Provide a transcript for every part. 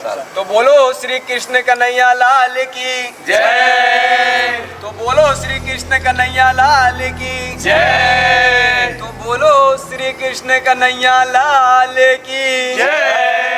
तो बोलो श्री कृष्ण कन्हैया लाल की जय। तो बोलो श्री कृष्ण कन्हैया लाल की जय। तो बोलो श्री कृष्ण कन्हैया लाल की जय।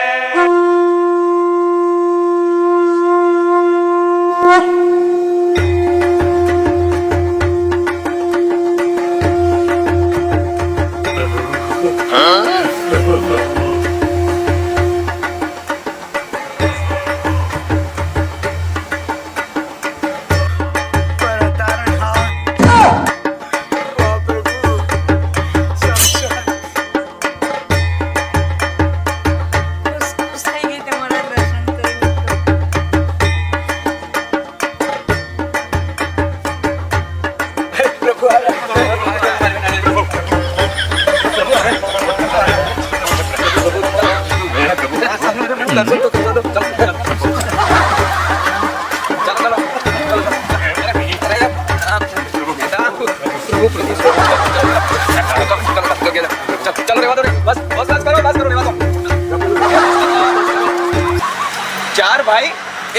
ચાર ભાઈ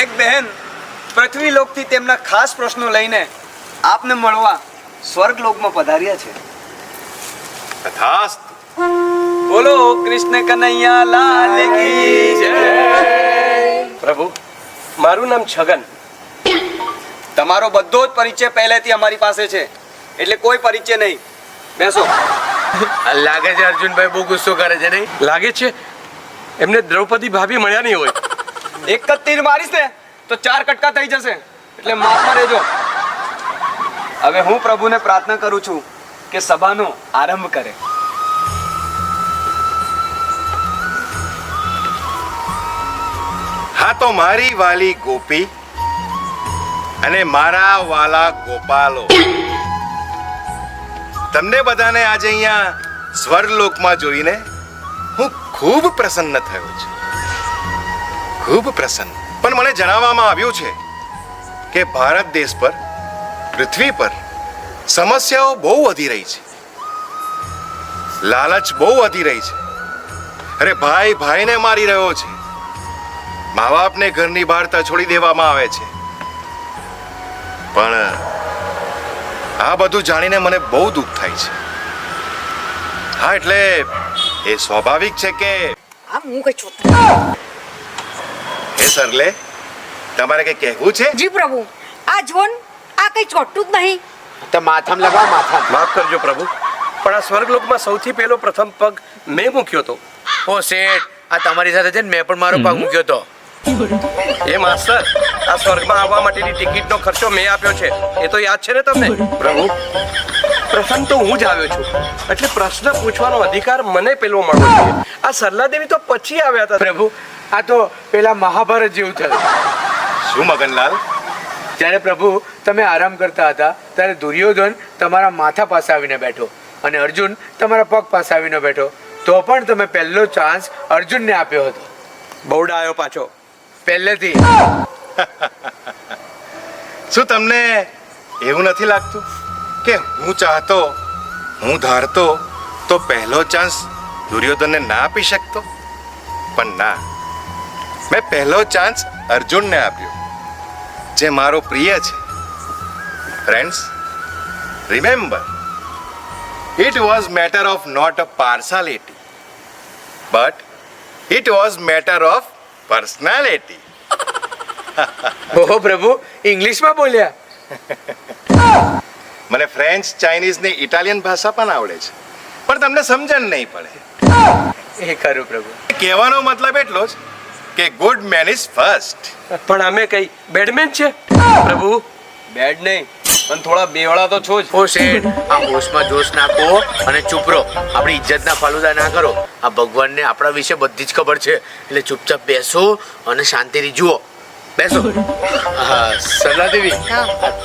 એક બહેન પૃથ્વી લોકથી તેમના ખાસ પ્રશ્નો લઈને આપને મળવા સ્વર્ગ લોકમાં પધાર્યા છે. તથાસ્તુ. બોલો કૃષ્ણ કનૈયા લાલ કી જય. પ્રભુ, મારું નામ છગન. તમારો બધો જ પરિચય પહેલેથી અમારી પાસે છે, એટલે કોઈ પરિચય નહીં. બેસો. લાગે છે અર્જુનભાઈ બહુ ગુસ્સો કરે છે નહીં? લાગે છે એમને દ્રૌપદી ભાભી મળ્યા નહીં હોય. એક જ તીર મારીશ ને તો 4 કટકા થઈ જશે, એટલે માફમાં રહેજો. હવે હું પ્રભુને પ્રાર્થના કરું છું કે સભાનો આરંભ કરે. હા તો મારી વાલી ગોપી અને મારા વાલા ગોપાલો, તમને બધાને આજે અહીંયા સ્વર્ગલોકમાં જોઈને હું ખૂબ પ્રસન્ન થયો છું. ખૂબ પ્રસન્ન. પણ મને જણાવવામાં આવ્યું છે કે ભારત દેશ પર, પૃથ્વી પર સમસ્યાઓ બહુ વધી રહી છે, લાલચ બહુ વધી રહી છે. અરે ભાઈ ભાઈને મારી રહ્યો છે, મા બાપને ઘરની બહાર છોડી દેવામાં આવે છે. પણ આ બધું જાણીને મને બહુ દુઃખ થાય છે. હા, એટલે એ સ્વાભાવિક છે કે હે સરલે, તમારે કઈ કહેવું છે? જી પ્રભુ, આ જોન આ કઈ ચોટતું જ નહીં. તો માથામાં લગાવ, માથામાં. માફ કરજો પ્રભુ, પણ આ સ્વર્ગલોકમાં સૌથી પહેલો પ્રથમ પગ મેં મૂક્યો હતો. ઓ શેઠ, આ તમારી સાથે છે ને મેં પણ મારો પગ મૂક્યો તો. એ માસ્તર, આ સ્વર્ગમાં આવવા માટેની ટિકિટનો ખર્ચો મેં આપ્યો છે, એ તો યાદ છે ને તમને? પ્રભુ, પ્રથમ તો હું જ આવ્યો છું, એટલે પ્રશ્ન પૂછવાનો અધિકાર મને પેલો મળવો જોઈએ. આ સરલા દેવી તો પછી આવ્યા હતા. પ્રભુ, આ તો પેલા મહાભારત જેવું થયું. શું મગનલાલ? જ્યારે પ્રભુ તમે આરામ કરતા હતા ત્યારે દુર્યોધન તમારા માથા પાસે આવીને બેઠો અને અર્જુન તમારા પગ પાસે આવીને બેઠો, તો પણ તમે પહેલો ચાન્સ અર્જુનને આપ્યો હતો. બહુડા આવ્યો પાછો પહેલેથી. શું તમને એવું નથી લાગતું કે હું ચાહતો, હું ધારતો તો પહેલો ચાન્સ દુર્યોધનને ના આપી શકતો? પણ ના, મેં પહેલો ચાન્સ અર્જુનને આપ્યો, જે મારો પ્રિય છે. Friends, remember, it was matter of not a partiality, but it was matter of personality. ઓહો પ્રભુ, ઇંગ્લિશમાં બોલ્યા. મને ફ્રેન્ચ, ચાઇનીઝ ને ઇટાલિયન ભાષા પણ આવડે છે, પણ તમને સમજણ નહીં પડે. એ ખરું પ્રભુ. કહેવાનો મતલબ એટલો જ કે ગુડ મેન ઇઝ ફર્સ્ટ. પણ અમે કઈ બેડમેન છે પ્રભુ? બેડ નહીં, પણ થોડા બેવડા તો છો જ. ઓ શેઠ, આ હોશમાં જોશ નાખો અને ચૂપ રહો. આપણી ઇજ્જતના ફાલુદા ના કરો. આ ભગવાનને આપણા વિશે બધી જ ખબર છે, એટલે ચૂપચાપ બેસો અને શાંતિથી જુઓ. બેસો. હા સરલા દેવી,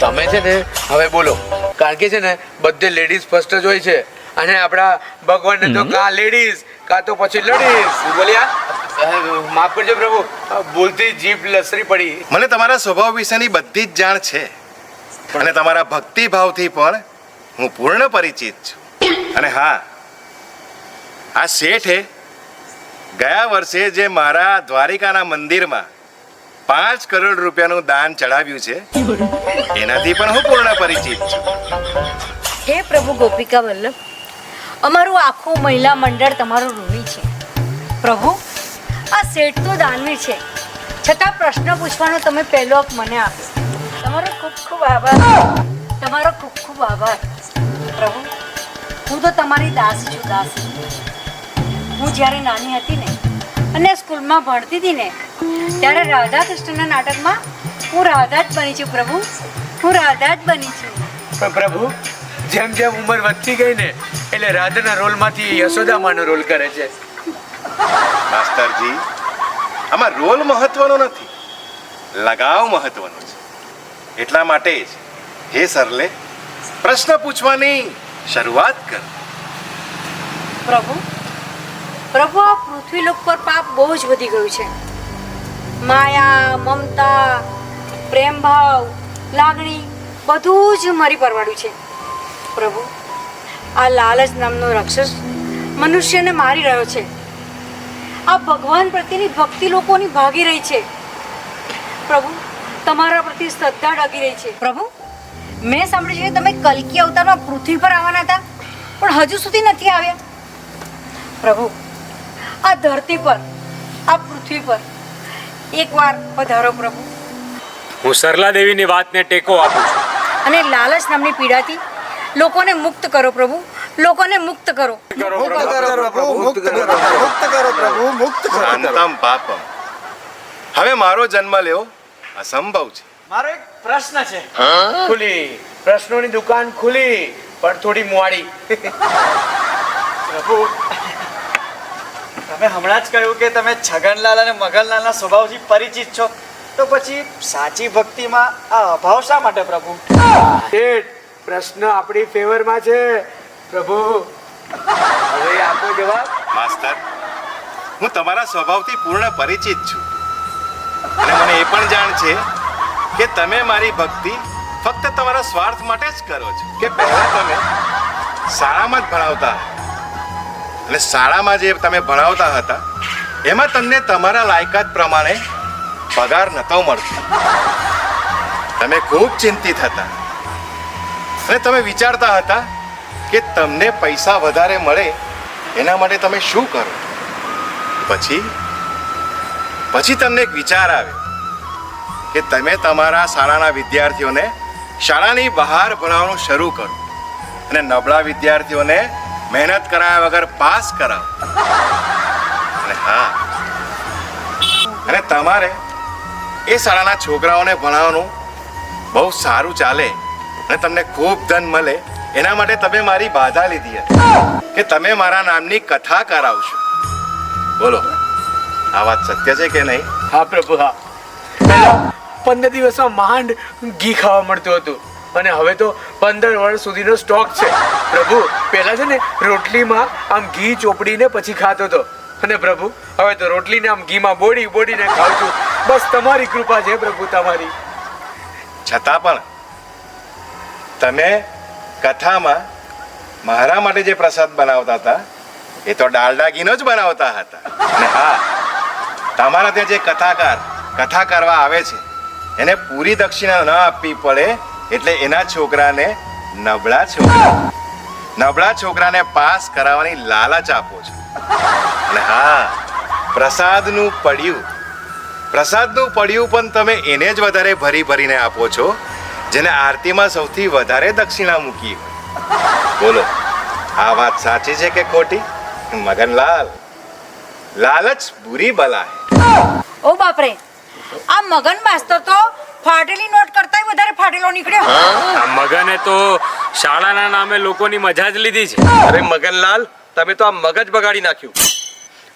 તમે છે ને હવે બોલો, કારણ કે છે ને બધે લેડીઝ ફર્સ્ટ જ હોય છે, અને આપણા ભગવાનને તો કા લેડીઝ કા તો પછી લડીઝ. શું બોલ્યા? માફ કરજો પ્રભુ, બોલતી જીભ લસરી પડી. મને તમારા સ્વભાવ વિશેની બધી જ જાણ છે, અને તમારા ભક્તિ ભાવથી પણ હું પૂર્ણ પરિચિત છું. અને હા, આ શેઠે ગયા વર્ષે જે મારા દ્વારિકાના મંદિરમાં 5 કરોડ રૂપિયાનું દાન ચડાવ્યું છે એનાથી પણ હું પૂર્ણ પરિચિત છું. હે પ્રભુ ગોપિકા વલ્લભ, અમારું આખું મહિલા મંડળ તમારું ઋણી છે. પ્રભુ, આ શેઠ તો દાનવીર છે, છતાં પ્રશ્ન પૂછવાનો તમે પહેલો હક મને આપ્યો. તમારો ખૂબ ખૂબ આભાર. તમારો ખૂબ ખૂબ આભાર. પ્રભુ, હું તો તમારી દાસી છું, દાસી. હું જ્યારે નાની હતી ને અને સ્કૂલમાં ભણતી હતી ને ત્યારે રાધા કૃષ્ણના નાટકમાં હું રાધા જ બની છું. પ્રભુ, હું રાધા જ બની છું. પણ પ્રભુ, જેમ જેમ ઉંમર વધતી ગઈ ને એટલે રાધાના રોલમાંથી યશોદામાનો રોલ કરે છે. માસ્તરજી, આમાં રોલ મહત્વનો નથી, લગાવ મહત્વનો છે. એટલા માટે જ હે સરલે, પ્રશ્ન પૂછવાની શરૂઆત કર. પ્રભુ, પ્રભુ, આ પૃથ્વી લોક પર પાપ બહુ જ વધી ગયું છે. માયા, મમતા, પ્રેમ ભાવ, લાગણી બધું જ મારી પરવાડ્યું છે. પ્રભુ, આ લાલચ નામનો રાક્ષસ મનુષ્યને મારી રહ્યો છે. આ ભગવાન પ્રત્યેની ભક્તિ લોકોની ભાગી રહી છે. પ્રભુ, તમારા પ્રત્યે શ્રદ્ધા ડગી રહી છે. પ્રભુ, મેં સાંભળ્યું છે કે તમે કલ્કી અવતારમાં પૃથ્વી પર આવવાના હતા, પણ હજુ સુધી નથી આવ્યા. પ્રભુ, આ ધરતી પર, આ પૃથ્વી પર એકવાર પધારો. પ્રભુ, હું સરલા દેવીની વાતને ટેકો આપું છું. અને લાલચ નામની પીડાથી લોકોને મુક્ત કરો. પ્રભુ, લોકોને મુક્ત કરો. શાંતમ પાપમ. હવે મારો જન્મ લેવો અસંભવ છે. મારો એક પ્રશ્ન છે. ખુલી પ્રશ્નોની દુકાન ખુલી, પણ થોડી મોડી. પ્રભુ, તમે હમણાં જ કહ્યું કે તમે છગનલાલ અને મગનલાલના સ્વભાવથી પરિચિત છો, તો પછી સાચી ભક્તિમાં આ અભાવ શા માટે પ્રભુ? પ્રશ્ન આપણી ફેવરમાં છે પ્રભુ. હવે આપો જવાબ. માસ્તર, હું તમારા સ્વભાવથી પૂર્ણ પરિચિત છું અને મને એ પણ જાણ છે કે તમે મારી ભક્તિ ફક્ત તમારા સ્વાર્થ માટે જ કરો છો. કે પહેલા તમે શાળામાં જ ભણાવતા હતા અને શાળામાં જે તમે ભણાવતા હતા એમાં તમને તમારા લાયકાત પ્રમાણે પગાર નહોતો મળતો. તમે ખૂબ ચિંતિત હતા અને તમે વિચારતા હતા કે તમને પૈસા વધારે મળે એના માટે તમે શું કરો. પછી તમને એક વિચાર આવ્યો કે તમે તમારા શાળાના વિદ્યાર્થીઓને શાળાની બહાર ભણાવવાનું શરૂ કરો અને નબળા વિદ્યાર્થીઓને મહેનત કરાયા વગર પાસ કરાવો. અને હા, અને તમારે એ શાળાના છોકરાઓને ભણાવવાનું બહુ સારું ચાલે અને તમને ખૂબ ધન મળે એના માટે તમે મારી બાધા લીધી હતી કે તમે મારા નામની કથા કરાવશો. બોલો, આ વાત સત્ય છે કે નહીં? હા પ્રભુ, હા. પહેલા 15 દિવસમાં માંડ ઘી ખાવા મળતું હતું અને હવે તો 15 વર્ષ સુધીનો સ્ટોક છે. પ્રભુ, પહેલા છે ને રોટલીમાં આમ ઘી ચોપડીને પછી ખાતો હતો અને પ્રભુ હવે તો રોટલીને આમ ઘીમાં બોડીને ખાઉં છું. બસ તમારી કૃપા છે પ્રભુ, તમારી. છતાં પણ તમે કથામાં મારા માટે જે પ્રસાદ બનાવતા હતા એ તો ડાલડા ઘીનો જ બનાવતા હતા. અને હા, તમારા ત્યાં જે કથા કરવા આવે છે એને પૂરી દક્ષિણા ન આપવી પડે એટલે એના છોકરાને નબળા છોકરાને પાસ કરાવવાની લાલચ આપો છો. અને હા, પ્રસાદનું પડ્યું પણ તમે એને જ વધારે ભરીને આપો છો જેને આરતીમાં સૌથી વધારે દક્ષિણા મૂકી હોય. બોલો, આ વાત સાચી છે કે ખોટી? મગનલાલ, લાલચ બુરી બલા હે. ઓ બાપરે, આ મગન માસ્તર તો ફાટેલી નોટ કરતાંય વધારે ફાટેલો નીકળ્યો. આ મગને તો શાળાના નામે લોકોની મજા જ લીધી છે. અરે મગનલાલ, તમે તો આ મગજ બગાડી નાખ્યું.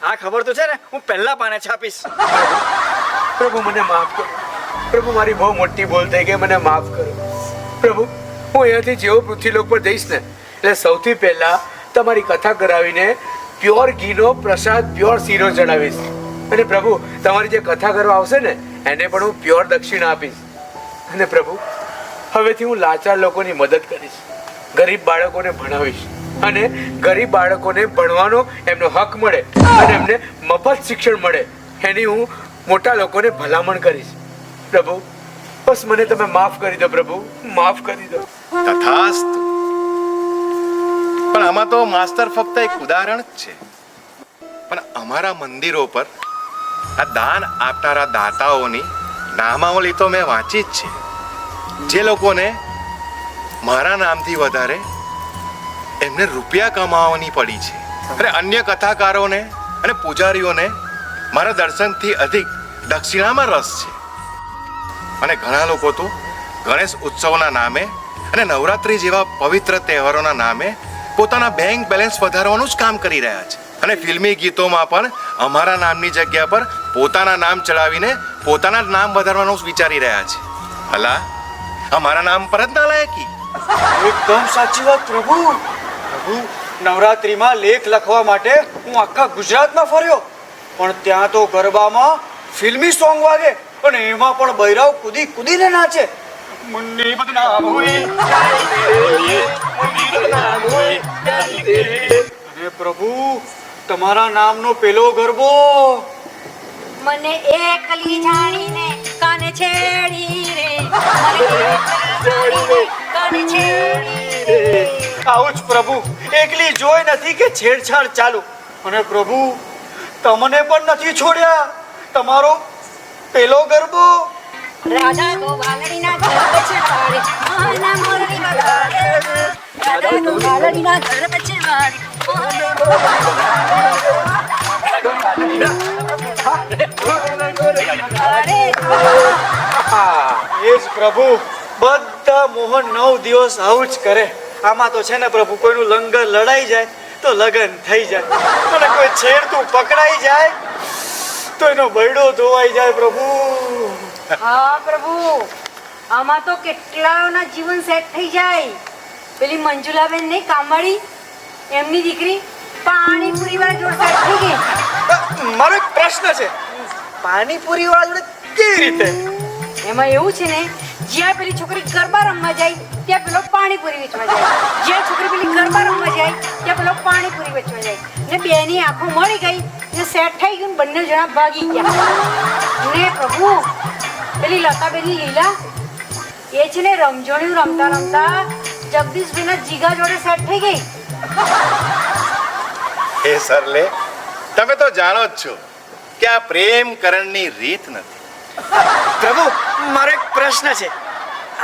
આ ખબર તો છે ને હું પહેલા પાને છાપીશ. પ્રભુ, મને માફ કરો. પ્રભુ, મારી બહુ મોટી ભૂલ થઈ ગઈ, મને માફ કરો. પ્રભુ, હું અહીંયાથી જેવો પૃથ્વીલોક પર જઈશ ને એટલે સૌથી પહેલા તમારી કથા કરાવીને પ્યોર ઘીનો પ્રસાદ, પ્યોર શીરો ચડાવીશ. અને પ્રભુ, તમારી જે કથા કરવા આવશે ને એને પણ હું પ્યોર દક્ષિણા આપીશ. અને પ્રભુ, હવેથી હું લાચાર લોકોની મદદ કરીશ, ગરીબ બાળકોને ભણાવીશ. અને ગરીબ બાળકોને ભણવાનો એમનો હક મળે અને એમને મફત શિક્ષણ મળે એની હું મોટા લોકોને ભલામણ કરીશ. પ્રભુ બસ મને તમે માફ કરી દો પ્રભુ, માફ કરી દો. તથાસ્તુ. પણ આમાં તો માસ્તર ફક્ત એક ઉદાહરણ જ છે. પણ અમારા મંદિરો પર આ દાન આપનારા દાતાઓની નામાવલી તો મેં વાંચી જ છે, જે લોકોને મારા નામથી વધારે એમને રૂપિયા કમાવાની પડી છે. અને અન્ય કથાકારોને અને પૂજારીઓને મારા દર્શનથી અધિક દક્ષિણામાં રસ છે. અને ઘણા લોકો તો ગણેશ ઉત્સવના નામે અને નવરાત્રી જેવા પવિત્ર તહેવારોના નામે પોતાના બેંક બેલેન્સ વધારવાનું જ કામ કરી રહ્યા છે. અને ફિલ્મી ગીતોમાં પણ અમારા નામની જગ્યા પર પોતાના નામ ચડાવીને પોતાના નામ વધારવાનું જ વિચારી રહ્યા છે. અલા, અમારા નામ પર જ નાલાયકી. એકદમ સાચી વાત પ્રભુ. પ્રભુ, નવરાત્રીમાં લેખ લખવા માટે હું આખા ગુજરાતમાં ફર્યો, પણ ત્યાં તો ગરબામાં ફિલ્મી સોંગ વાગે અને એમાં પણ બૈરાવ કૂદી કૂદીને નાચે. મંદિર બદનામ હોય, અરે પ્રભુ, તમારા નામનો પેલો ગરબો મને એકલી જાણીને કાને છેડી રે, મને એકલી જાણીને કાને છેડી રે. આવું જ પ્રભુ, એકલી જોઈ નથી કે છેડછાડ ચાલુ. અને પ્રભુ, તમને પણ નથી છોડ્યા તમારો પેલો ગરબો. રાધા ગોવાલડીના ઘર પછવાડે માના મોરડી વગાડે, રાધા ગોવાલડીના ઘર પછવાડે માના મોરડી એ જ પ્રભુ, બધા મોહન 9 દિવસ આવું જ કરે. આમાં તો છે ને પ્રભુ, કોઈનું લંગર લડાઈ જાય તો લગન થઈ જાય, અને કોઈ છેડતું પકડાઈ જાય તો એનો બૈડો ધોવાઈ જાય. પ્રભુ, હા પ્રભુ, આમાં તો કેટલાના જીવન સેટ થઈ જાય. પેલી મંજુલાબેન નહીં કામવાળી, એમની દીકરી પાણીપુરી વાળા જોડે સેટ થઈ ગઈ. મારો એક પ્રશ્ન છે, પાણીપુરી વાળા જોડે કેવી રીતે? એમાં એવું છે ને, જ્યાં પેલી છોકરી ગરબા રમવા જાય ત્યાં પેલો પાણીપુરી વેચવા જાય, જ્યાં છોકરી પેલી ગરબા રમવા જાય ત્યાં પેલો પાણીપુરી વેચવા જાય. ને બેની આંખો મળી ગઈ ને સેટ થઈ ગયું, બંને જણા ભાગી ગયા. ને પ્રભુ, પેલી લતાબેનની લીલા એ છે ને રમઝોણિયું રમતા રમતા જગદીશભાઈના જીગા જોડે સેટ થઈ ગઈ. હે સરલે, તમે તો જાણો જ છો કે આ પ્રેમ કરણની રીત નથી. પ્રભુ, મારો એક પ્રશ્ન છે.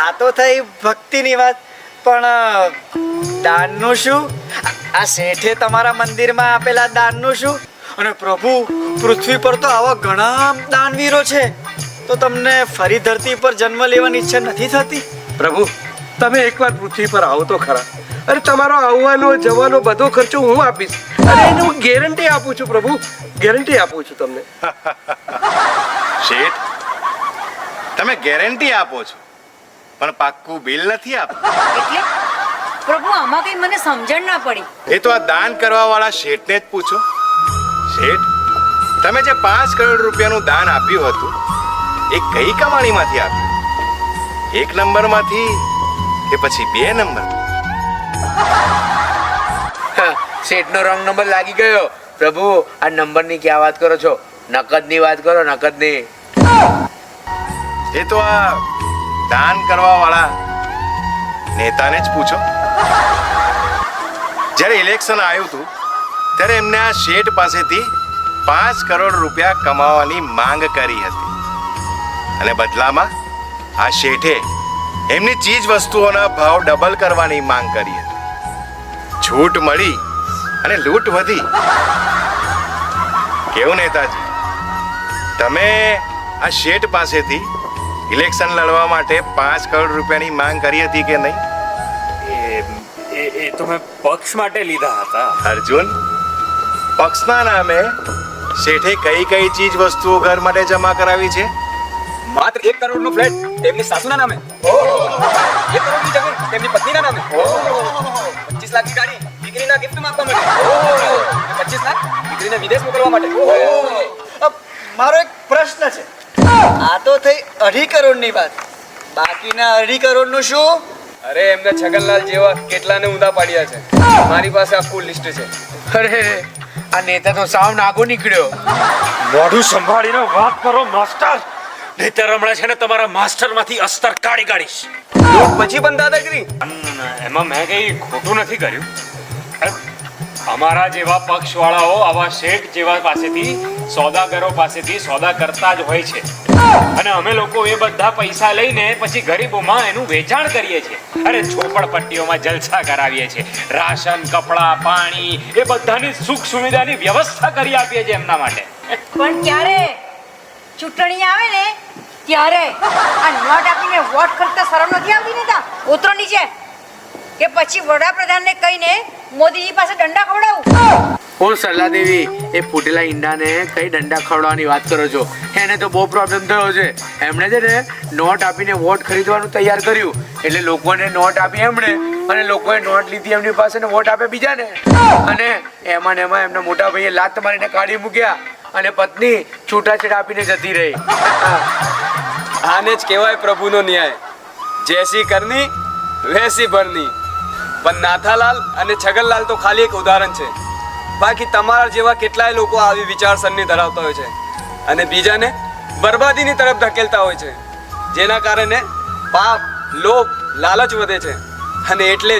આ તો થઈ ભક્તિની વાત, પણ દાનનું શું? આ શેઠે તમારા મંદિરમાં આપેલા દાનનું શું? અને પ્રભુ, પૃથ્વી પર તો આવા ઘણા દાનવીરો છે, તો તમને ફરી ધરતી પર જન્મ લેવાની ઈચ્છા નથી થતી? પ્રભુ, તમે એકવાર પૃથ્વી પર આવો તો ખરા. અરે તમારો આવવાનો જવાનો બધો ખર્ચો હું આપીશ. અરે એની હું ગેરંટી આપું છું પ્રભુ, ગેરંટી આપું છું તમને. શેઠ, તમે ગેરંટી આપો છો પણ પાક્કું બિલ નથી આપતા. એટલે પ્રભુ, આમાં કઈ મને સમજણ ના પડી. એ તો આ દાન કરવા વાળા શેઠને જ પૂછો. શેઠ, તમે જે 5 કરોડ રૂપિયાનું દાન આપ્યું હતું એ કઈ કમાણીમાંથી આપ્યું? 1 નંબરમાંથી કે પછી 2 નંબર? શેઠનો રોંગ નંબર લાગી ગયો. પ્રભુ, આ નંબરની ક્યાં વાત કરો છો? નકદની વાત કરો, નકદની. એ તો આ દાન કરવા વાળા નેતાને જ પૂછો. જ્યારે ઇલેક્શન આવ્યું હતું ત્યારે એમને આ શેઠ પાસેથી 5 કરોડ રૂપિયા કમાવાની માંગ કરી હતી, અને બદલામાં આ શેઠે એમની ચીજ વસ્તુઓના ભાવ ડબલ કરવાની માંગ કરી હતી. છૂટ મળી અને લૂંટ વધી. કેવું નેતાજી, તમે આ શેઠ પાસેથી ઇલેક્શન લડવા માટે 5 કરોડ રૂપિયાની માંગ કરી હતી કે નહીં? એ તો મેં પક્ષ માટે લીધા હતા. અર્જુન, પક્ષના નામે શેઠે કઈ કઈ ચીજ વસ્તુઓ ઘર માટે જમા કરાવી છે? માત્ર 1 કરોડનો ફ્લેટ તેમની સાસુના નામે, 1 કરોડની જમીન તેમની પત્નીના નામે, 25 લાખની ગાડી દીકરીના ગિફ્ટમાં આપવા માટે, 25 લાખ દીકરીને વિદેશ મોકલવા માટે. મારો એક પ્રશ્ન છે. આ તો થઈ 2.5 કરોડની વાત, બાકીના 2.5 કરોડનું શું? અરે એમને છગનલાલ જેવા કેટલાને ઊંધા પાડ્યા છે. મારી પાસે આખું લિસ્ટ છે. અરે આ નેતા તો સાવ નાગો નીકળ્યો. મોઢું સંભાળીને વાત કરો માસ્ટર, નહીતર હમણાં છે ને તમારા માસ્ટરમાંથી અસ્તર કાઢી કાઢીશ. પછી પણ દાદાગીરી. એમાં મેં કઈ ખોટું નથી કર્યું. અમારા જેવા પક્ષવાળાઓ આવા શેઠ જેવા પાસેથી સોદાગરો પાસેથી સોદા કરતા જ હોય છે, અને અમે લોકો એ બધા પૈસા લઈને પછી ગરીબોમાં એનું વેચાણ કરીએ છીએ. અરે ઝોપડપટ્ટીઓમાં જલસા કરાવીએ છીએ, રાશન, કપડાં, પાણી એ બધાની સુખ સુવિધાની વ્યવસ્થા કરી આપીએ છીએ એમના માટે. પણ ક્યારે ચૂંટણી આવે ને ત્યારે આ નોટ આપીને વોટ કરતા શરમ નથી આવતી નેતા? ઉતરો નીચે, કે પછી વડાપ્રધાનને કહીને મોદીજી પાસે દંડા ખવડાવું. હું સલાહ દેવી, એ ફૂટેલા ઈંડાને કઈ દંડા ખવડાવવાની વાત કરો છો? એને તો બહુ પ્રોબ્લેમ થયો છે. એમણે છે ને નોટ આપીને વોટ ખરીદવાનું તૈયાર કર્યું, એટલે લોકોને નોટ આપી એમણે, અને લોકોએ નોટ લીધી એમની પાસે ને વોટ આપે બીજાને, અને એમાં ને એમાં એમના મોટા ભાઈએ લાત મારીને કાઢી મૂક્યા, અને પત્ની છૂટાછેડા આપીને જતી રહી. આને જ કહેવાય પ્રભુનો ન્યાય. જેસી કરની વૈસી ભરની. પણ નાથાલાલ અને છગનલાલ તો ખાલી એક ઉદાહરણ છે. બાકી તમારા જેવા કેટલાય લોકો આવી વિચારસરણી ધરાવતા હોય છે અને બીજાને બરબાદીની તરફ ધકેલતા હોય છે, જેના કારણે પાપ, લોભ, લાલચ વધે છે. અને એટલે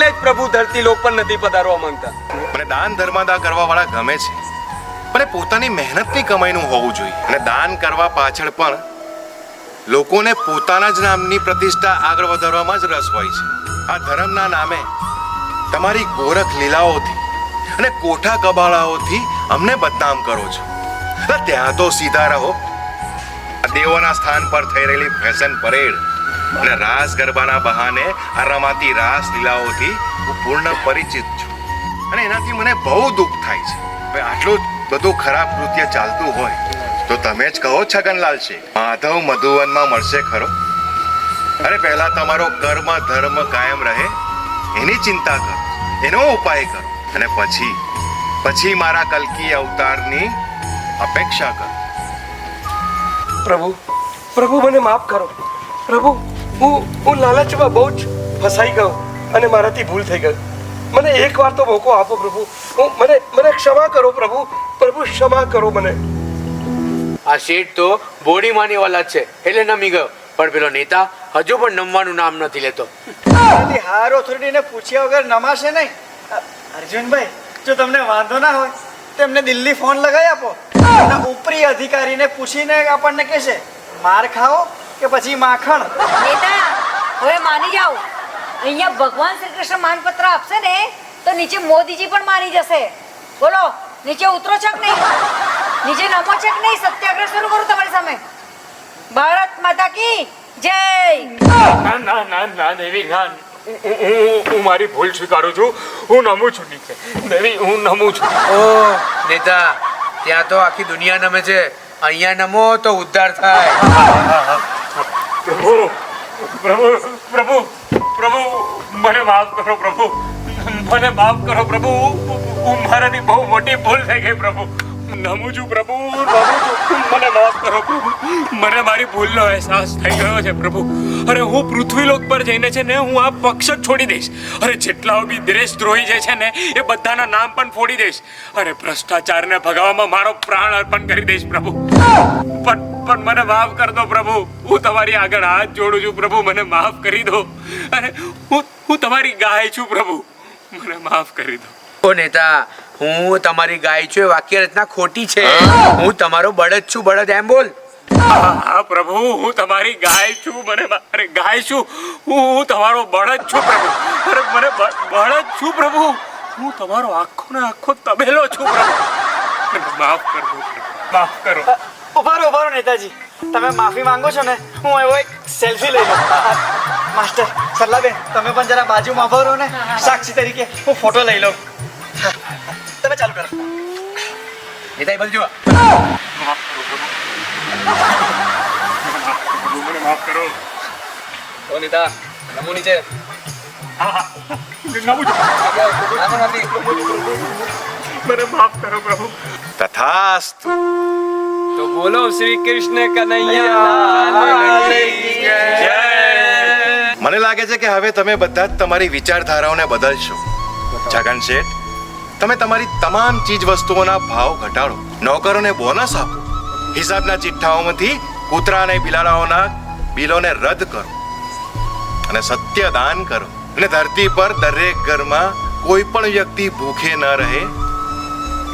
જ પ્રભુ ધરતી લોક પર નથી પધારવા માંગતા. મને દાન ધર્માદા કરવા વાળા ગમે છે, પણ એ પોતાની મહેનતની કમાઈનું હોવું જોઈએ. અને દાન કરવા પાછળ પણ લોકોને પોતાના જ નામની પ્રતિષ્ઠા આગળ વધારવામાં જ રસ હોય છે. આ ધર્મના નામે તમારી ગોરખ લીલાઓથી અને કોઠા કબાળાઓથી અમને બદનામ કરો છો. ત્યાં તો સીધા રહો. દેવોના સ્થાન પર થઈ રહેલી ફેશન પરેડ અને રાસ ગરબાના બહાને આ રમાતી રાસ લીલાઓથી હું પૂર્ણ પરિચિત છું, અને એનાથી મને બહુ દુઃખ થાય છે. હવે આટલું બધું ખરાબ કૃત્ય ચાલતું હોય તો તમે જ કહો છગનલાલ છે, માધવ મધુવનમાં મળશે ખરો? અરે પહેલા તમારો કર્મ ધર્મ કાયમ રહે એની ચિંતા કરો, એનો ઉપાય કરો, અને પછી મારા કલ્કી અવતારની અપેક્ષા કરો. પ્રભુ મને માફ કરો. પ્રભુ, હું લાલચમાં બહુ જ ફસાઈ ગયો અને મારાથી ભૂલ થઈ ગઈ. મને એકવાર તો મોકો આપો પ્રભુ. મને ક્ષમા કરો પ્રભુ. પ્રભુ ક્ષમા કરો મને. આ શેઠ તો બોડી માની ઓલાદ છે એટલે નમી ગયો, પણ પેલો નેતા હજુ પણ નમવાનું નામ નથી લેતો. હાર ઓથોરિટીને પૂછ્યા વગર નમાશે નહીં. અર્જુનભાઈ, જો તમને વાંધો ના હોય તો એમને દિલ્હી ફોન લગાવી આપો, અને ઉપરી અધિકારીને પૂછીને આપણને કહેશે માર ખાઓ કે પછી માખણ. નેતા, હવે માની જાઓ. અહીંયા ભગવાન શ્રી કૃષ્ણ માનપત્ર આપશે ને તો નીચે મોદીજી પણ માની જશે. બોલો, નીચે ઉતરો છે કે નહીં? નીચે નમો છે કે નહીં? સત્યાગ્રહ શરૂ કરું તમારી સામે. ભારત માતા કી જય. ના દેવી, ના. હું મારી ભૂલ સ્વીકારું છું. હું નમું છું નીચે. દેવી, હું નમું છું. ઓ નેતા, ત્યાં તો આખી દુનિયા નમે છે, અહીંયા નમો તો ઉદ્ધાર થાય. પ્રભુ, મને માફ કરો પ્રભુ. મને માફ કરો પ્રભુ. મારાથી બહુ મોટી ભૂલ થઈ ગઈ પ્રભુ. નમું છું પ્રભુ, નમું છું. મને માફ કરો પ્રભુ. મને મારી ભૂલનો અહેસાસ થઈ ગયો છે પ્રભુ. અરે હું પૃથ્વીલોક પર જઈને છે ને હું આ પક્ષ જ છોડી દઈશ. અરે જેટલા બી દેશદ્રોહી જે છે ને એ બધાના નામ પણ ફોડી દઈશ. અરે ભ્રષ્ટાચારને ભગાવવામાં મારો પ્રાણ અર્પણ કરી દઈશ પ્રભુ. પણ મને માફ કર દો પ્રભુ. હું તમારી આગળ હાથ જોડું છું પ્રભુ. મને માફ કરી દો. અને હું તમારી ગાય છું પ્રભુ. મને માફ કરી દો. ઓ નેતા, હું તમારી ગાય છું એ વાક્ય રચના ખોટી છે. હું તમારો બળદ છું. બળદ એમ બોલ. હા પ્રભુ, હું તમારી ગાય છું. અરે ગાય છું. હું તમારો બળદ છું પ્રભુ. અરે મને બળદ છું પ્રભુ. હું તમારો આખો ને આખો તબેલો છું પ્રભુ. મને માફ કરો પ્રભુ. માફ કરો. ઉભારો નેતાજી, તમે માફી માંગો છો ને, હું એવો એક સેલ્ફી લઈ લઉં. માસ્ટર સરલાબેન, તમે પણ જરા બાજુમાં ઉભા રહો ને, સાક્ષી તરીકે હું ફોટો લઈ લઉં. તમે ચાલુ કરો. નેતા બોલજો. મને માફ કરો. ઓ નેતા, નમો નીચે. મને માફ કરો પ્રભુ. તથાસ્તુ. તો બોલો શ્રી કૃષ્ણ કનૈયા લાલ કી જય. મને લાગે છે કે હવે તમે બધા જ તમારી વિચારધારાઓને બદલશો. છગન શેઠ, તમે તમારી તમામ ચીજ વસ્તુઓના ભાવ ઘટાડો, નોકરોને બોનસ આપો, હિસાબના ચિઠ્ઠાઓમાંથી કૂતરા અને બિલાડાઓના બિલોને રદ કરો અને સત્ય દાન કરો અને ધરતી પર દરેક ઘરમાં કોઈ પણ વ્યક્તિ ભૂખે ન રહે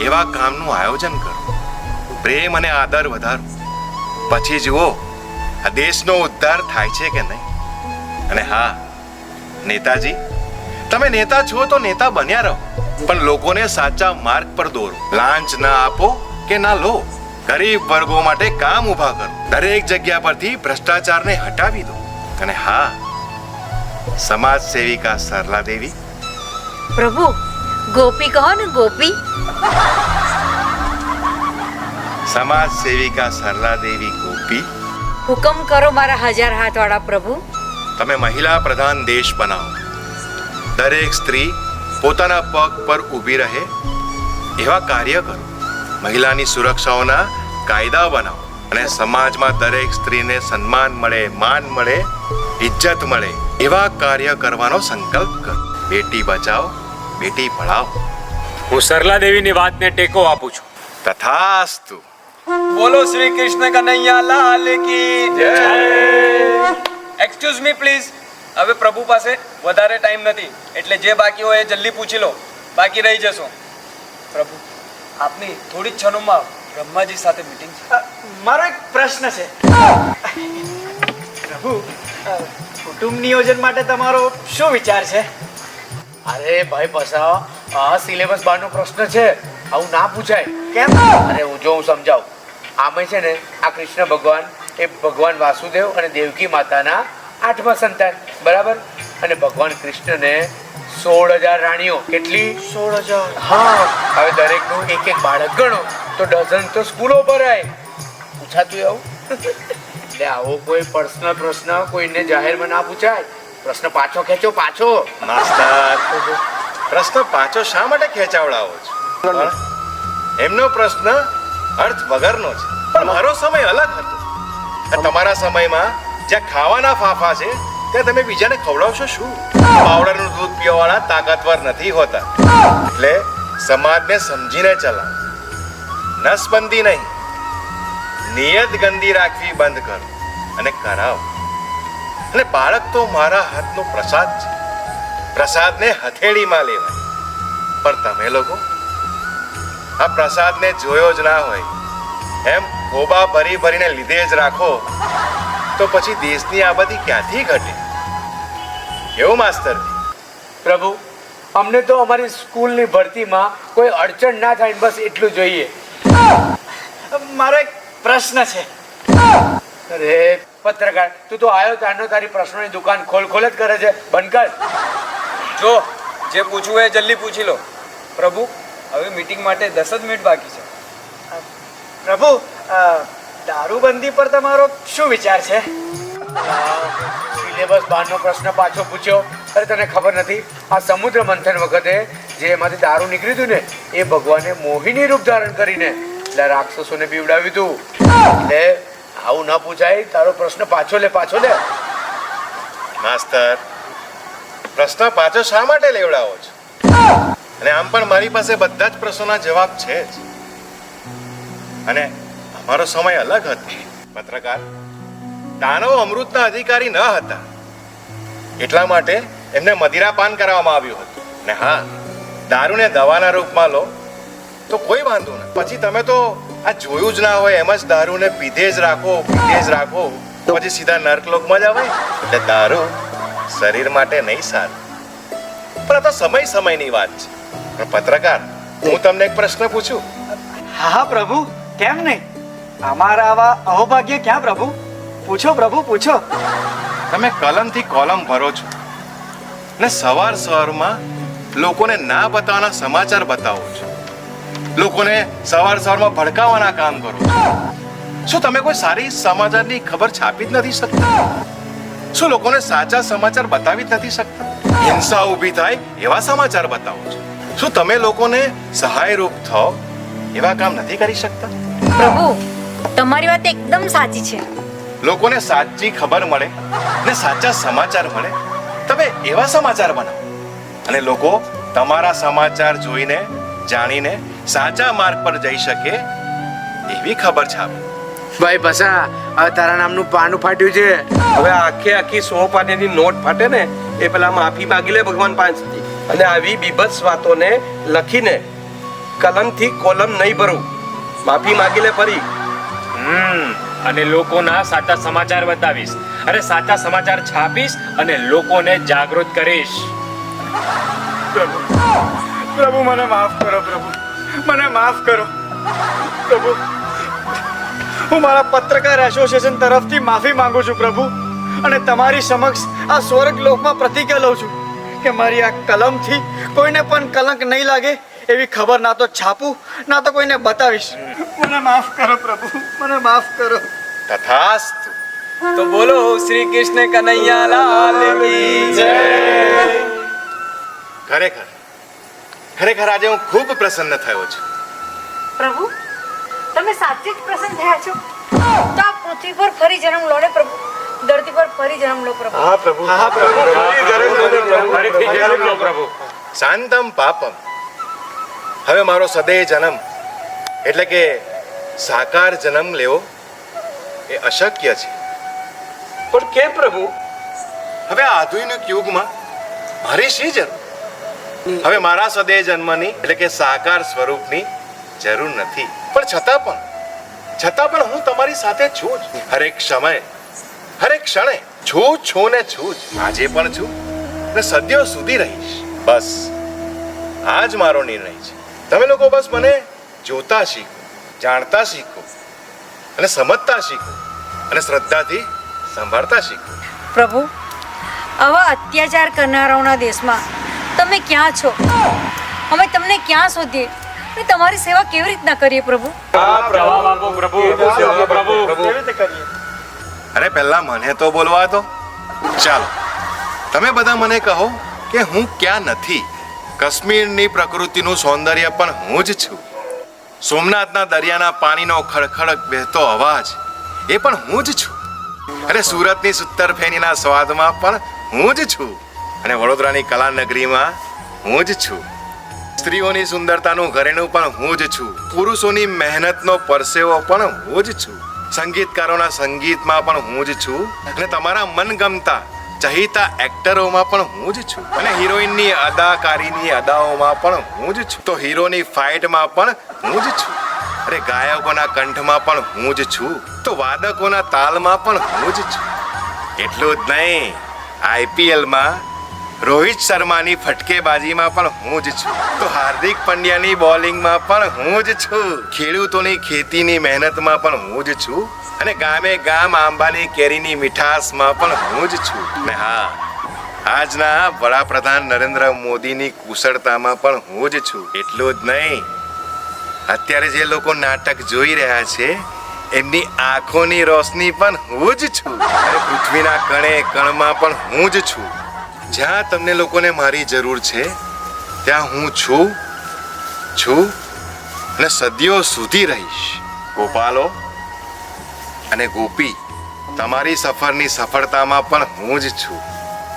એવા કામનું આયોજન કરો. પ્રેમ અને આદર વધારો. પછી જુઓ આ દેશનો ઉદ્ધાર થાય છે કે નહીં. અને હા નેતાજી, તમે નેતા છો તો નેતા બન્યા રહો, પણ લોકોને સાચા માર્ગ પર દોરો. લાંચ ના આપો કે ના લો. ગરીબ વર્ગો માટે કામ ઊભા કરો. દરેક જગ્યા પરથી ભ્રષ્ટાચારને હટાવી દો. અને હા, સમાજ સેવિકા સરલા દેવી, પ્રભુ ગોપી કહો ને, ગોપી. સમાજ સેવિકા સરલા દેવી ગોપી, હુકમ કરો મારા 1000 હાથવાળા પ્રભુ. તમે મહિલા પ્રધાન દેશ બનાવો. દરેક સ્ત્રી પોતાના પગ પર ઊભી રહે એવા કાર્ય કરો. મહિલાની સુરક્ષાઓના કાયદા બનાવો અને સમાજમાં દરેક સ્ત્રીને સન્માન મળે, માન મળે, ઇજ્જત મળે એવા કાર્ય કરવાનો સંકલ્પ કરો. બેટી બચાવો, બેટી પઢાઓ. હું સરલા દેવીની વાતને ટેકો આપું છું. તથાસ્તુ. બોલો શ્રી કૃષ્ણ કનૈયા લાલ કી જય. Excuse me please. હવે પ્રભુ પાસે વધારે ટાઈમ નથી, એટલે જે બાકી હોય એ જલ્દી પૂછી લો, બાકી રહી જશો. પ્રભુ, આપની થોડી જ ક્ષણોમાં બ્રહ્માજી સાથે મીટિંગ છે. મારો એક પ્રશ્ન છે. પ્રભુ, કુટુંબ નિયોજન માટે તમારો શું વિચાર છે? અરે ભાઈ પસા, આ સિલેબસ બહારનો પ્રશ્ન છે, આવું ના પૂછાય. કેમ? અરે હું સમજાવું. આમાં છે ને, આ કૃષ્ણ ભગવાન એ ભગવાન વાસુદેવ અને દેવકી માતાના 8મા સંતાન, બરાબર? અને ભગવાન કૃષ્ણને 16,000 રાણીઓ. કેટલી? 16,000. હા. હવે દરેકનું એક એક બાળક ગણો તો ડઝન તો સ્કૂલો ભરાય. પૂછાતું આવું? એટલે આવો કોઈ પર્સનલ પ્રશ્ન કોઈને જાહેરમાં ના પૂછાય. પ્રશ્ન પાછો ખેંચો, પાછો. માસ્ટર, પ્રશ્ન પાછો શા માટે ખેંચાવડાવો છો? એમનો પ્રશ્ન અર્થ વગરનો છે. પણ મારો સમય અલગ હતો. આ તમારા સમયમાં જ્યાં ખાવાના ફાફા છે ત્યાં તમે બીજાને ખવડાવશો શું? પાવડરનું દૂધ પીવાવાળા તાકાતવર નથી હોતા. એટલે સમાજને સમજીને ચલાવો. નસબંધી નહીં, નિયત ગંદી રાખવી બંધ કરો અને કરાવો. અને બાળક તો મારા હાથનો પ્રસાદ છે. પ્રસાદને હથેળીમાં લેવાય. પણ તમે લોકો આ પ્રસાદને જોયો જ ના હોય એમ ખોબા ભરી ભરીને લીધે જ રાખો, તો પછી દેશની આબાદી ક્યાંથી ઘટે? એવું માસ્તર? પ્રભુ, અમને તો અમારી સ્કૂલની ભરતીમાં કોઈ અડચણ ના થાય, બસ એટલું જોઈએ. મારો એક પ્રશ્ન છે. અરે પત્રકાર, તું તો આવ્યો તારનો તારી પ્રશ્નોની દુકાન ખોલ જ કરે છે. બંધ કર. જો જે પૂછવું એ જલ્દી પૂછી લો. પ્રભુ, હવે મીટિંગ માટે 10 જ મિનિટ બાકી છે. પ્રભુ, દારૂબંધી પર તમારો શું વિચાર છે? સિલેબસ બહારનો પ્રશ્ન પાછો પૂછ્યો. અરે તને ખબર નથી, આ સમુદ્ર મંથન વખતે જે એમાંથી દારૂ નીકળ્યું હતું ને, એ ભગવાને મોહિની રૂપ ધારણ કરીને એટલે રાક્ષસોને પીવડાવ્યું હતું. એટલે આવું ન પૂછાય. તારો પ્રશ્ન પાછો લે. માસ્તર, પ્રશ્ન પાછો શા માટે લેવડાવો છો? અને આમ પણ મારી પાસે બધા જ પ્રશ્નોના જવાબ છે જ. અને અમારો સમય અલગ હતો. પત્રકાર, દાનવ અમૃતના અધિકારી ન હતા, એટલા માટે એમને મદિરાપાન કરાવવામાં આવ્યું હતું. ને હા, દારૂને દવાના રૂપમાં લો તો કોઈ વાંધો નહીં. પછી તમે તો આ જોયું જ ના હોય એમ જ દારૂને પીધે જ રાખો તો પછી સીધા નર્કલોકમાં જ આવે. એટલે દારૂ શરીર માટે નહીં સારું. પણ આ તો સમયની વાત છે. પણ પત્રકાર, હું તમને એક પ્રશ્ન પૂછું? હા પ્રભુ, કેમ નહીં? અમારા આવા અહોભાગ્ય ક્યાં પ્રભુ? પૂછો પ્રભુ, પૂછો. તમે કલમથી કોલમ ભરો છો ને સવારમાં લોકોને ના બતાવવાના સમાચાર બતાવો છો. લોકોને સવારમાં ભડકાવવાના કામ કરો છો. શું તમે કોઈ સારી સમાચારની ખબર છાપી જ નથી શકતા? શું લોકોને સાચા સમાચાર બતાવી જ નથી શકતા? હિંસા ઊભી થાય એવા સમાચાર બતાવો છો. શું તમે લોકોને સહાયરૂપ થાઓ એવા કામ નથી કરી શકતા? પ્રભુ, તમારી વાત એકદમ સાચી છે. લોકોને સાચી ખબર મળે ને સાચા સમાચાર મળે, તમે એવા સમાચાર બનાવો અને લોકો તમારા સમાચાર જોઈને જાણીને સાચા માર્ગ પર જઈ શકે એવી ખબર છાપો. ભાઈ બસા, હવે તારા નામનું પાનું ફાટ્યું છે. હવે આખી 100 પાનેની નોટ ફાટે ને એ પેલા માફી માંગી લે ભગવાન પાસેથી. અને આવી બીભત્સ વાતોને લખીને કલમથી કોલમ નહીં ભરું. માફી માંગી લે ફરી. અને લોકોના સાચા સમાચાર બતાવીશ, અરે સાચા સમાચાર છાપીશ અને લોકોને જાગૃત કરીશ. પ્રભુ મને માફ કરો, પ્રભુ મને માફ કરો. પ્રભુ, હું મારા પત્રકાર એસોસિએશન તરફથી માફી માંગુ છું પ્રભુ, અને તમારી સમક્ષ આ સ્વર્ગ લોકમાં પ્રતિજ્ઞા લઉં છું કે મારી આ કલમથી કોઈને પણ કલંક નહીં લાગે એવી ખબર ના તો છાપું ના તો કોઈને બતાવીશ. મને માફ કરો પ્રભુ, મને માફ કરો. તથાસ્તુ. तो बोलो श्री कृष्ण कन्हैया लाल की जय. ખરેખર ખરેખર આજે હું ખૂબ પ્રસન્ન થયો છું. પ્રભુ, તમે સાચે જ પ્રસન્ન થયા છો? તો આ પૃથ્વી પર ફરી જન્મ લો ને પ્રભુ, ધરતી પર ફરી જન્મ લો પ્રભુ. હા પ્રભુ, હા પ્રભુ. ફરીથી જન્મ લો પ્રભુ. શાંતમ પાપમ. હવે મારો સદૈવ જન્મ એટલે કે સાકાર જન્મ લેવો એ અશક્ય છે. પણ કેમ પ્રભુ? હવે આ આધુનિક યુગમાં મારી શી જરૂર? હવે મારા સદૈવ જન્મની એટલે કે સાકાર સ્વરૂપની જરૂર નથી. પણ છતાં પણ હું તમારી સાથે છું જ. હરેક સમય હરેક ક્ષણે છું ને છું જ. આજે પણ છું ને સદીઓ સુધી રહીશ. બસ આ જ મારો નિર્ણય છે. તમે લોકો બસ મને જોતા શીખો, જાણતા શીખો અને સમજતા શીખો અને શ્રદ્ધાથી સંભાળતા શીખો. પ્રભુ, આવા અત્યાચાર કરનારાઓના દેશમાં તમે ક્યાં છો? અમે તમને ક્યાં શોધીએ અને તમારી સેવા કેવી રીતના કરીએ પ્રભુ? અરે પહેલા મને તો બોલવા દો. ચાલો તમે બધા મને કહો કે હું ક્યાં નથી. કાશ્મીરની પ્રકૃતિનું સૌંદર્ય પણ હું જ છું. સોમનાથના દરિયાના પાણીનો ખડખડ વહેતો અવાજ એ પણ હું જ છું. અને સુરતની સુત્તર ફેનીના સ્વાદમાં પણ હું જ છું. અને વડોદરાની કલા નગરીમાં હું જ છું. સ્ત્રીઓની સુંદરતાનું ઘરેણું પણ હું જ છું. પુરુષોની મહેનતનો પરસેવો પણ હું જ છું. સંગીતકારોના સંગીતમાં પણ હું જ છું. અને તમારા મનગમતા ચહિતા એક્ટરોમાં પણ હું જ છું. અને હિરોઈનની અદાકારીની અદાઓમાં પણ હું જ છું. તો હીરોની ફાઇટમાં પણ હું જ છું. અરે ગાયકોના કંઠમાં પણ હું જ છું. તો વાદકોના તાલમાં પણ હું જ છું. એટલું જ નહીં, આઈપીએલમાં રોહિત શર્માની ફટકેબાજીમાં પણ હું જ છું. તો હાર્દિક પંડ્યાની બોલિંગમાં પણ હું જ છું. ખેડૂતોની ખેતીની મહેનતમાં પણ હું જ છું. અને ગામે ગામ આંબાની કેરીની મીઠાશમાં પણ હું જ છું. ને હા, આજના વડાપ્રધાન નરેન્દ્ર મોદીની કુશળતામાં પણ હું જ છું. એટલું જ નહીં, અત્યારે જે લોકો નાટક જોઈ રહ્યા છે એમની આંખોની રોશની પણ હું જ છું. અને પૃથ્વીના કણે કણમાં પણ હું જ છું. જ્યાં તમને લોકોને મારી જરૂર છે ત્યાં હું છું અને સદીઓ સુધી રહીશ. ગોપાલો અને ગોપી, તમારી સફરની સફળતામાં પણ હું જ છું.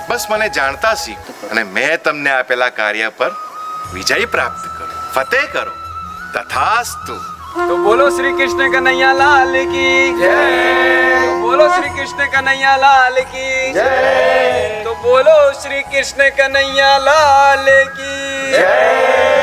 બસ મને જાણતા શીખો અને મેં તમને આપેલા કાર્ય પર વિજય પ્રાપ્ત કરો, ફતેહ કરો. તથાસ્તુ. तो बोलो श्री कृष्ण कन्हैया लाल की जय. तो बोलो श्री कृष्ण कन्हैया लाल की जय. तो बोलो श्री कृष्ण कन्हैया लाल की जय.